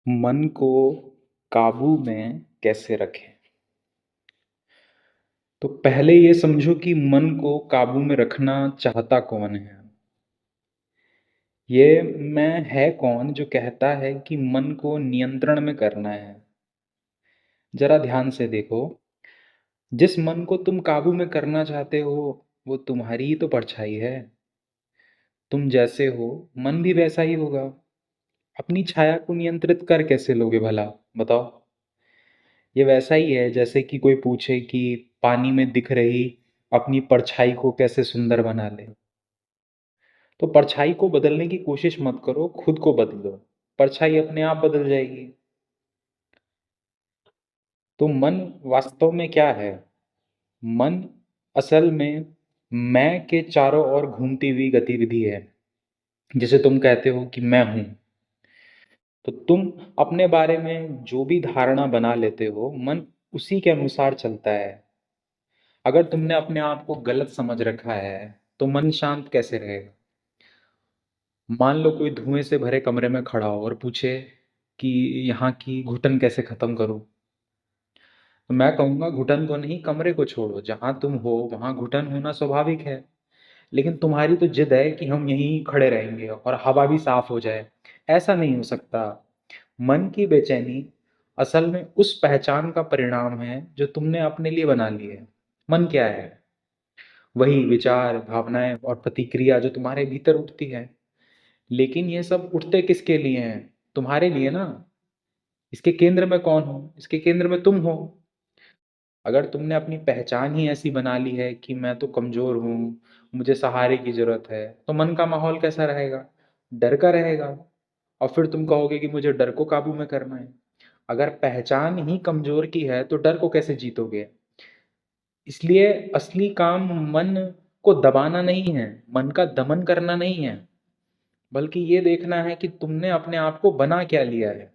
मन को काबू में कैसे रखें? तो पहले ये समझो कि मन को काबू में रखना चाहता कौन है? ये मैं है कौन जो कहता है कि मन को नियंत्रण में करना है? जरा ध्यान से देखो, जिस मन को तुम काबू में करना चाहते हो, वो तुम्हारी ही तो परछाई है। तुम जैसे हो, मन भी वैसा ही होगा। अपनी छाया को नियंत्रित कर कैसे लोगे भला? बताओ। ये वैसा ही है जैसे कि कोई पूछे कि पानी में दिख रही अपनी परछाई को कैसे सुंदर बना ले। तो परछाई को बदलने की कोशिश मत करो, खुद को बदलो। परछाई अपने आप बदल जाएगी। तो मन वास्तव में क्या है? मन असल में मैं के चारों ओर घूमती हुई गतिविधि है। जिसे तुम कहते हो कि मैं हूं। तो तुम अपने बारे में जो भी धारणा बना लेते हो, मन उसी के अनुसार चलता है। अगर तुमने अपने आप को गलत समझ रखा है, तो मन शांत कैसे रहेगा? मान लो कोई धुएं से भरे कमरे में खड़ा हो और पूछे कि यहाँ की घुटन कैसे खत्म करूं। तो मैं कहूंगा घुटन को नहीं, कमरे को छोड़ो। जहां तुम हो वहां घुटन होना स्वाभाविक है। लेकिन तुम्हारी तो जिद है कि हम यहीं खड़े रहेंगे और हवा भी साफ हो जाए। ऐसा नहीं हो सकता। मन की बेचैनी असल में उस पहचान का परिणाम है जो तुमने अपने लिए बना ली है। मन क्या है? वही विचार, भावनाएं और प्रतिक्रिया जो तुम्हारे भीतर उठती है। लेकिन ये सब उठते किसके लिए हैं? तुम्हारे लिए ना। इसके केंद्र में कौन हो? इसके केंद्र में तुम हो। अगर तुमने अपनी पहचान ही ऐसी बना ली है कि मैं तो कमजोर हूँ, मुझे सहारे की जरूरत है, तो मन का माहौल कैसा रहेगा? डर का रहेगा। और फिर तुम कहोगे कि मुझे डर को काबू में करना है। अगर पहचान ही कमजोर की है तो डर को कैसे जीतोगे? इसलिए असली काम मन को दबाना नहीं है, मन का दमन करना नहीं है, बल्कि ये देखना है कि तुमने अपने आप को बना क्या लिया है।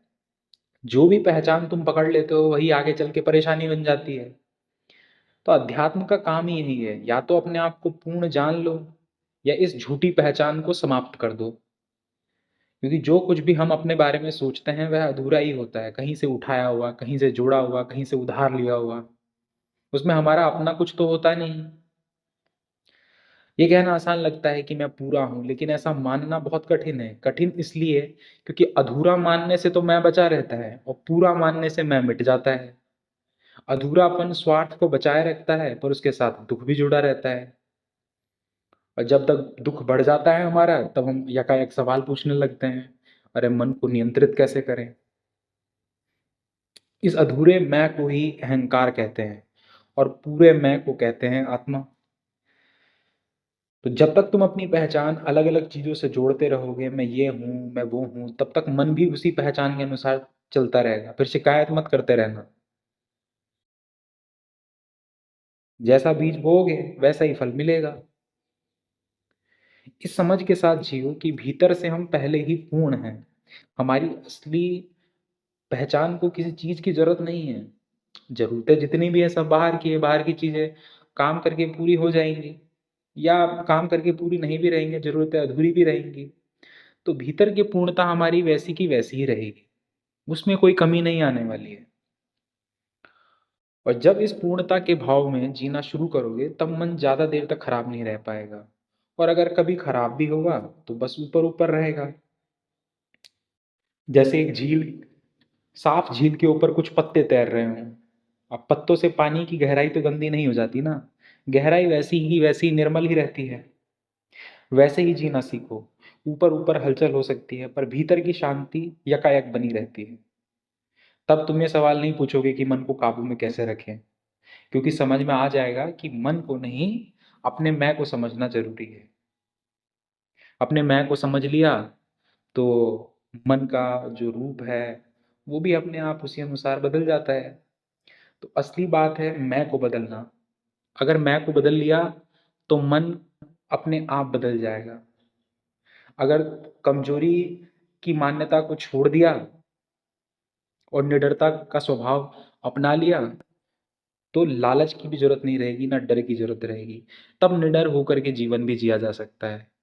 जो भी पहचान तुम पकड़ लेते हो वही आगे चल के परेशानी बन जाती है। तो अध्यात्म का काम ही यही है, या तो अपने आप को पूर्ण जान लो, या इस झूठी पहचान को समाप्त कर दो। क्योंकि जो कुछ भी हम अपने बारे में सोचते हैं वह अधूरा ही होता है, कहीं से उठाया हुआ, कहीं से जोड़ा हुआ, कहीं से उधार लिया हुआ। उसमें हमारा अपना कुछ तो होता नहीं। ये कहना आसान लगता है कि मैं पूरा हूं, लेकिन ऐसा मानना बहुत कठिन है। कठिन इसलिए क्योंकि अधूरा मानने से तो मैं बचा रहता है और पूरा मानने से मैं मिट जाता है। अधूरापन स्वार्थ को बचाए रखता है, पर उसके साथ दुख भी जुड़ा रहता है। और जब तक दुख बढ़ जाता है हमारा, तब हम यकायक सवाल पूछने लगते हैं, अरे मन को नियंत्रित कैसे करें? इस अधूरे मैं को ही अहंकार कहते हैं, और पूरे मैं को कहते हैं आत्मा। तो जब तक तुम अपनी पहचान अलग अलग चीजों से जोड़ते रहोगे, मैं ये हूं, मैं वो हूं, तब तक मन भी उसी पहचान के अनुसार चलता रहेगा। फिर शिकायत मत करते रहना। जैसा बीज बोओगे वैसा ही फल मिलेगा। इस समझ के साथ जियो कि भीतर से हम पहले ही पूर्ण हैं। हमारी असली पहचान को किसी चीज की जरूरत नहीं है। जरूरतें जितनी भी है सब बाहर की है। बाहर की चीजें काम करके पूरी हो जाएंगी, या काम करके पूरी नहीं भी रहेंगे, जरूरतें अधूरी भी रहेंगी। तो भीतर की पूर्णता हमारी वैसी की वैसी ही रहेगी। उसमें कोई कमी नहीं आने वाली है। और जब इस पूर्णता के भाव में जीना शुरू करोगे, तब मन ज्यादा देर तक खराब नहीं रह पाएगा। और अगर कभी खराब भी होगा तो बस ऊपर ऊपर रहेगा। जैसे एक झील, साफ झील के ऊपर कुछ पत्ते तैर रहे हों। अब पत्तों से पानी की गहराई तो गंदी नहीं हो जाती ना। गहराई वैसी निर्मल ही रहती है। वैसे ही जीना सीखो। ऊपर ऊपर हलचल हो सकती है, पर भीतर की शांति यकायक बनी रहती है। तब तुम ये सवाल नहीं पूछोगे कि मन को काबू में कैसे रखें, क्योंकि समझ में आ जाएगा कि मन को नहीं, अपने मैं को समझना जरूरी है। अपने मैं को समझ लिया तो मन का जो रूप है वो भी अपने आप उसी अनुसार बदल जाता है। तो असली बात है मैं को बदलना। अगर मैं को बदल लिया तो मन अपने आप बदल जाएगा। अगर कमजोरी की मान्यता को छोड़ दिया और निडरता का स्वभाव अपना लिया, तो लालच की भी जरूरत नहीं रहेगी, ना डर की जरूरत रहेगी। तब निडर होकर के जीवन भी जिया जा सकता है।